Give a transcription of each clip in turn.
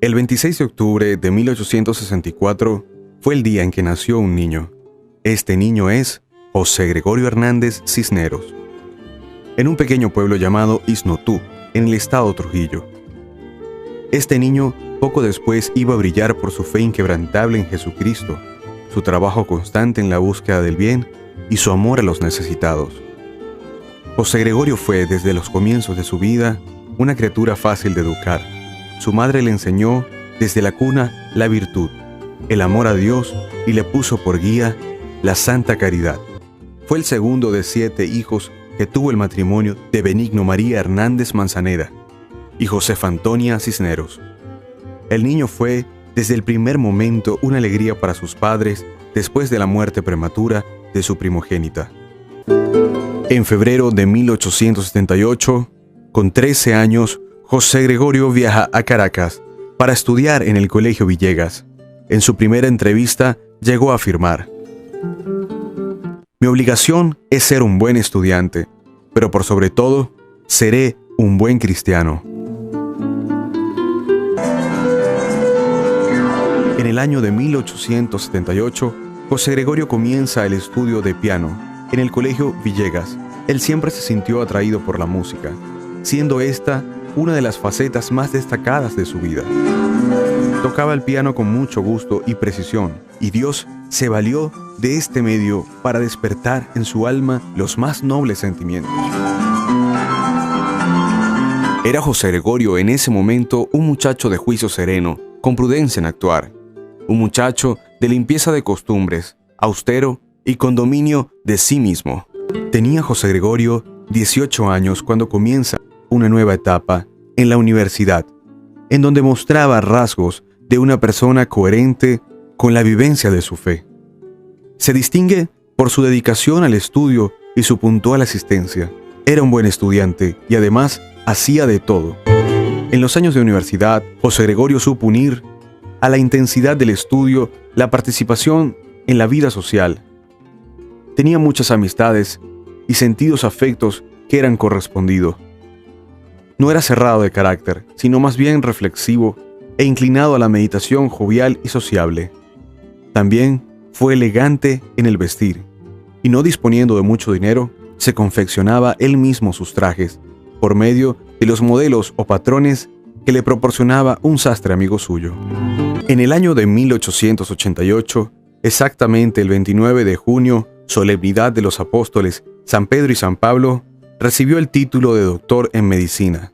El 26 de octubre de 1864 fue el día en que nació un niño. Este niño es José Gregorio Hernández Cisneros, en un pequeño pueblo llamado Isnotú, en el estado Trujillo. Este niño poco después iba a brillar por su fe inquebrantable en Jesucristo, su trabajo constante en la búsqueda del bien y su amor a los necesitados. José Gregorio fue, desde los comienzos de su vida, una criatura fácil de educar. Su madre le enseñó desde la cuna la virtud, el amor a Dios y le puso por guía la santa caridad. Fue el segundo de 7 hijos que tuvo el matrimonio de Benigno María Hernández Manzanera y Josefa Antonia Cisneros. El niño fue, desde el primer momento, una alegría para sus padres después de la muerte prematura de su primogénita. En febrero de 1878, con 13 años, José Gregorio viaja a Caracas para estudiar en el Colegio Villegas. En su primera entrevista llegó a afirmar: "Mi obligación es ser un buen estudiante, pero por sobre todo, seré un buen cristiano". En el año de 1878, José Gregorio comienza el estudio de piano en el Colegio Villegas. Él siempre se sintió atraído por la música, siendo esta una de las facetas más destacadas de su vida. Tocaba el piano con mucho gusto y precisión, y Dios se valió de este medio para despertar en su alma los más nobles sentimientos. Era José Gregorio en ese momento un muchacho de juicio sereno, con prudencia en actuar, un muchacho de limpieza de costumbres, austero y con dominio de sí mismo. Tenía José Gregorio 18 años cuando comienza una nueva etapa en la universidad, en donde mostraba rasgos de una persona coherente con la vivencia de su fe. Se distingue por su dedicación al estudio y su puntual asistencia. Era un buen estudiante y además hacía de todo. En los años de universidad, José Gregorio supo unir a la intensidad del estudio la participación en la vida social. Tenía muchas amistades y sentidos afectos que eran correspondidos. No era cerrado de carácter, sino más bien reflexivo e inclinado a la meditación jovial y sociable. También fue elegante en el vestir, y no disponiendo de mucho dinero, se confeccionaba él mismo sus trajes, por medio de los modelos o patrones que le proporcionaba un sastre amigo suyo. En el año de 1888, exactamente el 29 de junio, solemnidad de los apóstoles San Pedro y San Pablo, recibió el título de doctor en medicina.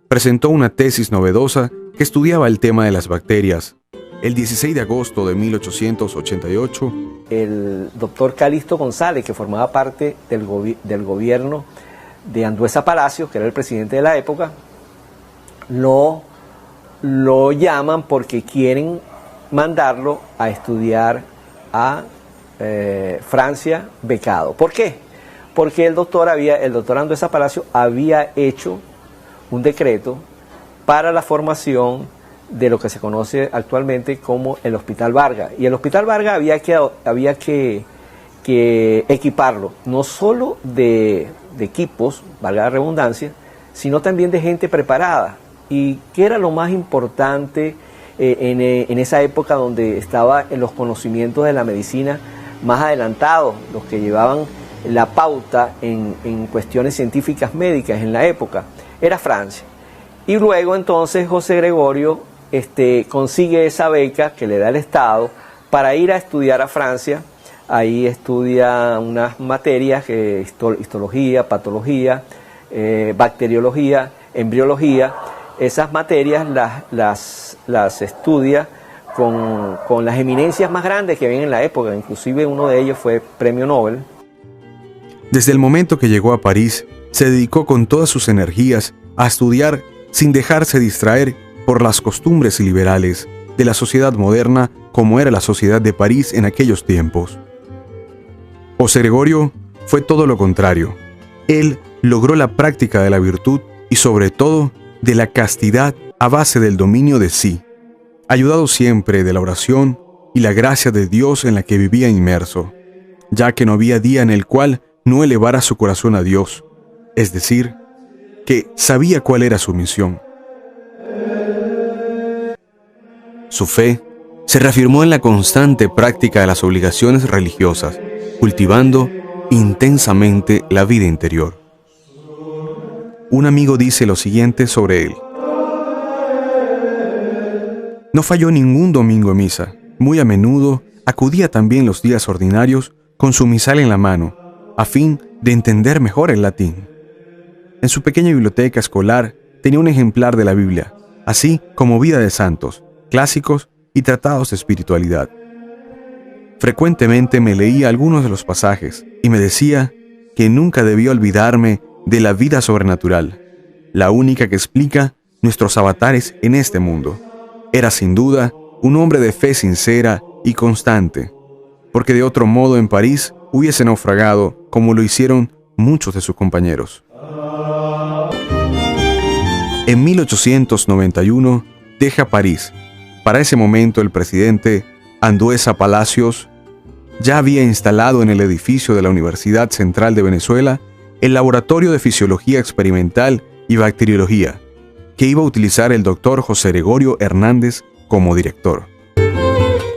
Presentó una tesis novedosa que estudiaba el tema de las bacterias. El 16 de agosto de 1888, el doctor Calixto González, que formaba parte del gobierno de Andueza Palacios, que era el presidente de la época, lo llaman porque quieren mandarlo a estudiar a Francia becado. ¿Por qué? Porque el doctor Andueza Palacios había hecho un decreto para la formación de lo que se conoce actualmente como el Hospital Vargas. Y el Hospital Vargas había que equiparlo, no solo de equipos, valga la redundancia, sino también de gente preparada. ¿Y qué era lo más importante en esa época donde estaba en los conocimientos de la medicina más adelantados, los que llevaban la pauta en cuestiones científicas médicas en la época? Era Francia. Y luego entonces José Gregorio consigue esa beca que le da el Estado para ir a estudiar a Francia. Ahí estudia unas materias, histología, patología, bacteriología, embriología. Esas materias las estudia con las eminencias más grandes que había en la época, inclusive uno de ellos fue premio Nobel. Desde el momento que llegó a París, se dedicó con todas sus energías a estudiar sin dejarse distraer por las costumbres liberales de la sociedad moderna como era la sociedad de París en aquellos tiempos. José Gregorio fue todo lo contrario. Él logró la práctica de la virtud y sobre todo de la castidad a base del dominio de sí, ayudado siempre de la oración y la gracia de Dios en la que vivía inmerso, ya que no había día en el cual no elevara su corazón a Dios, es decir, que sabía cuál era su misión. Su fe se reafirmó en la constante práctica de las obligaciones religiosas, cultivando intensamente la vida interior. Un amigo dice lo siguiente sobre él: no falló ningún domingo en misa. Muy a menudo acudía también los días ordinarios con su misal en la mano, a fin de entender mejor el latín. En su pequeña biblioteca escolar tenía un ejemplar de la Biblia, así como Vida de Santos, clásicos y tratados de espiritualidad. Frecuentemente me leía algunos de los pasajes y me decía que nunca debía olvidarme de la vida sobrenatural, la única que explica nuestros avatares en este mundo. Era sin duda un hombre de fe sincera y constante, porque de otro modo en París hubiese naufragado como lo hicieron muchos de sus compañeros. En 1891 deja París. Para ese momento el presidente Andueza Palacios ya había instalado en el edificio de la Universidad Central de Venezuela el laboratorio de fisiología experimental y bacteriología, que iba a utilizar el doctor José Gregorio Hernández como director.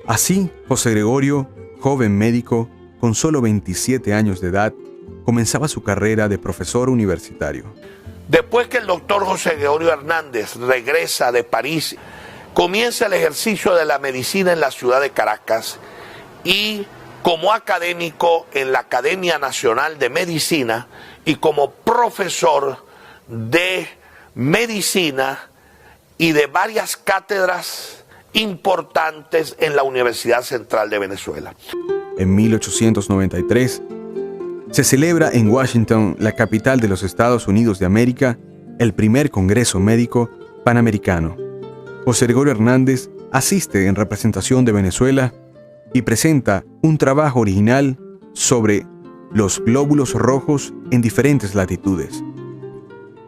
Así, José Gregorio, joven médico, con solo 27 años de edad, comenzaba su carrera de profesor universitario. Después que el doctor José Gregorio Hernández regresa de París, comienza el ejercicio de la medicina en la ciudad de Caracas y como académico en la Academia Nacional de Medicina y como profesor de medicina y de varias cátedras importantes en la Universidad Central de Venezuela. En 1893 se celebra en Washington, la capital de los Estados Unidos de América, el primer Congreso Médico Panamericano. José Gregorio Hernández asiste en representación de Venezuela y presenta un trabajo original sobre los glóbulos rojos en diferentes latitudes.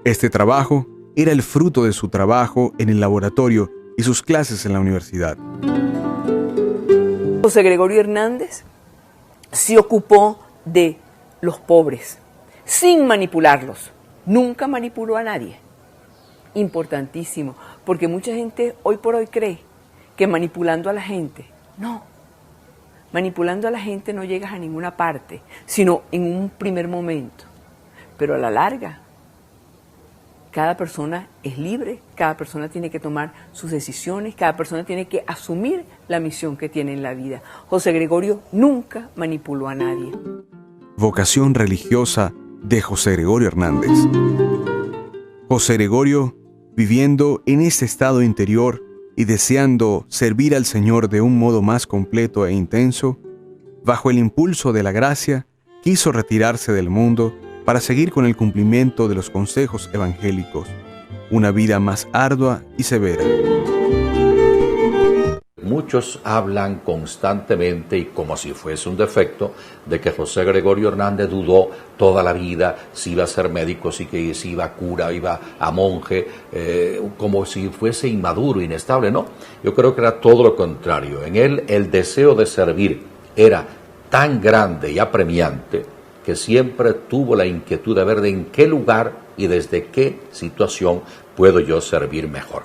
Este trabajo era el fruto de su trabajo en el laboratorio y sus clases en la universidad. José Gregorio Hernández se ocupó de los pobres, sin manipularlos. Nunca manipuló a nadie. Importantísimo, porque mucha gente hoy por hoy cree que manipulando a la gente, no. Manipulando a la gente no llegas a ninguna parte, sino en un primer momento. Pero a la larga, cada persona es libre, cada persona tiene que tomar sus decisiones, cada persona tiene que asumir la misión que tiene en la vida. José Gregorio nunca manipuló a nadie. Vocación religiosa de José Gregorio Hernández. José Gregorio, viviendo en este estado interior y deseando servir al Señor de un modo más completo e intenso, bajo el impulso de la gracia, quiso retirarse del mundo para seguir con el cumplimiento de los consejos evangélicos, una vida más ardua y severa. Muchos hablan constantemente y como si fuese un defecto de que José Gregorio Hernández dudó toda la vida si iba a ser médico, si iba a cura, iba a monje, como si fuese inmaduro, inestable. No, yo creo que era todo lo contrario. En él el deseo de servir era tan grande y apremiante que siempre tuvo la inquietud de ver de en qué lugar y desde qué situación puedo yo servir mejor.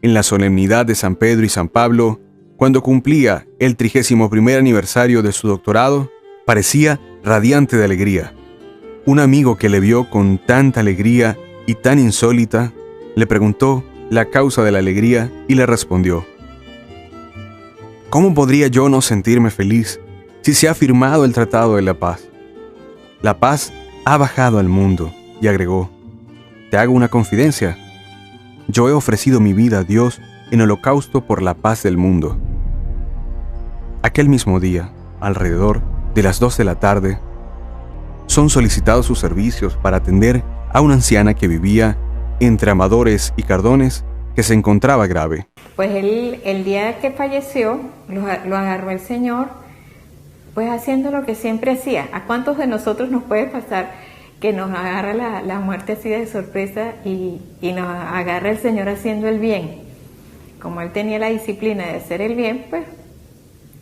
En la solemnidad de San Pedro y San Pablo, cuando cumplía el 31º aniversario de su doctorado, parecía radiante de alegría. Un amigo que le vio con tanta alegría y tan insólita, le preguntó la causa de la alegría y le respondió: ¿cómo podría yo no sentirme feliz si se ha firmado el Tratado de la Paz? La paz ha bajado al mundo, y agregó: te hago una confidencia. Yo he ofrecido mi vida a Dios en holocausto por la paz del mundo. Aquel mismo día, alrededor de las 2 de la tarde, son solicitados sus servicios para atender a una anciana que vivía entre Amadores y Cardones, que se encontraba grave. Pues el día que falleció, lo agarró el Señor, pues haciendo lo que siempre hacía. ¿A cuántos de nosotros nos puede pasar que nos agarra la muerte así de sorpresa y nos agarra el Señor haciendo el bien? Como él tenía la disciplina de hacer el bien, pues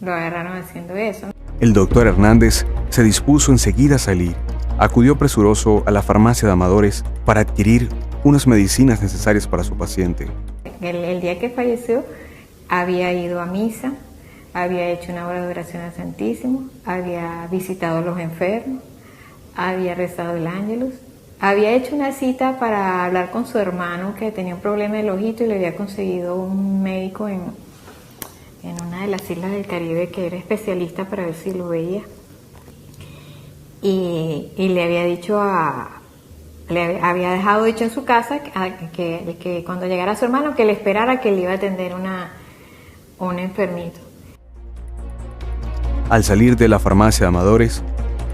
lo agarraron haciendo eso. El doctor Hernández se dispuso enseguida a salir. Acudió presuroso a la farmacia de Amadores para adquirir unas medicinas necesarias para su paciente. El día que falleció, había ido a misa, había hecho una hora de oración al Santísimo, había visitado a los enfermos, había rezado el Ángelus, había hecho una cita para hablar con su hermano que tenía un problema del ojito y le había conseguido un médico en una de las islas del Caribe que era especialista para ver si lo veía. Y le había dicho le había dejado dicho en su casa que cuando llegara su hermano que le esperara, que le iba a atender un enfermito. Al salir de la farmacia de Amadores,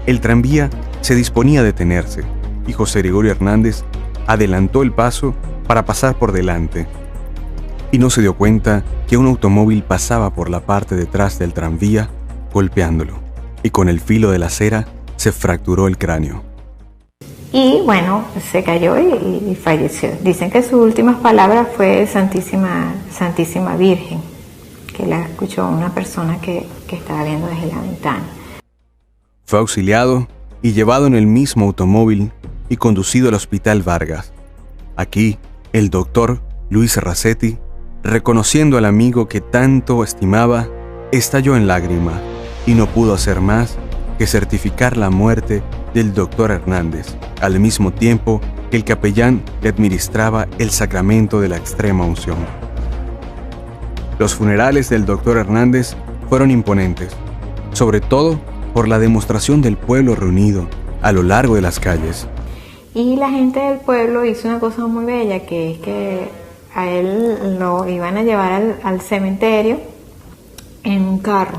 el tranvía se disponía a detenerse y José Gregorio Hernández adelantó el paso para pasar por delante. Y no se dio cuenta que un automóvil pasaba por la parte de atrás del tranvía, golpeándolo, y con el filo de la acera se fracturó el cráneo. Y bueno, se cayó y falleció. Dicen que sus últimas palabras fue Santísima Virgen, que la escuchó una persona que estaba viendo desde la ventana. Fue auxiliado y llevado en el mismo automóvil y conducido al Hospital Vargas. Aquí, el doctor Luis Racetti, reconociendo al amigo que tanto estimaba, estalló en lágrima y no pudo hacer más que certificar la muerte del doctor Hernández, al mismo tiempo que el capellán le administraba el sacramento de la extrema unción. Los funerales del doctor Hernández fueron imponentes, sobre todo por la demostración del pueblo reunido a lo largo de las calles. Y la gente del pueblo hizo una cosa muy bella, que es que a él lo iban a llevar al cementerio en un carro.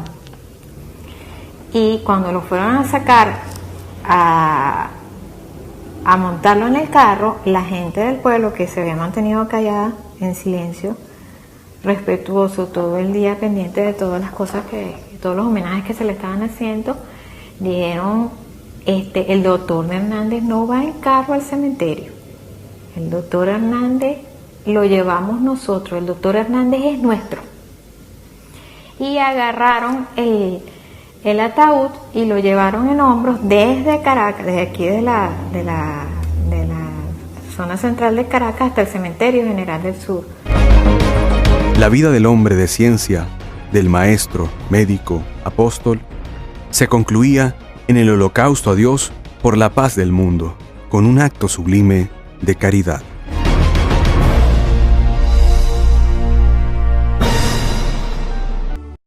Y cuando lo fueron a sacar a montarlo en el carro, la gente del pueblo, que se había mantenido callada, en silencio, respetuoso, todo el día pendiente de todas las cosas todos los homenajes que se le estaban haciendo, dijeron: el doctor Hernández no va en carro al cementerio, el doctor Hernández lo llevamos nosotros, el doctor Hernández es nuestro. Y agarraron el ataúd y lo llevaron en hombros desde Caracas, desde aquí de la zona central de Caracas hasta el Cementerio General del Sur. La vida del hombre de ciencia, del maestro, médico, apóstol, se concluía en el holocausto a Dios por la paz del mundo, con un acto sublime de caridad.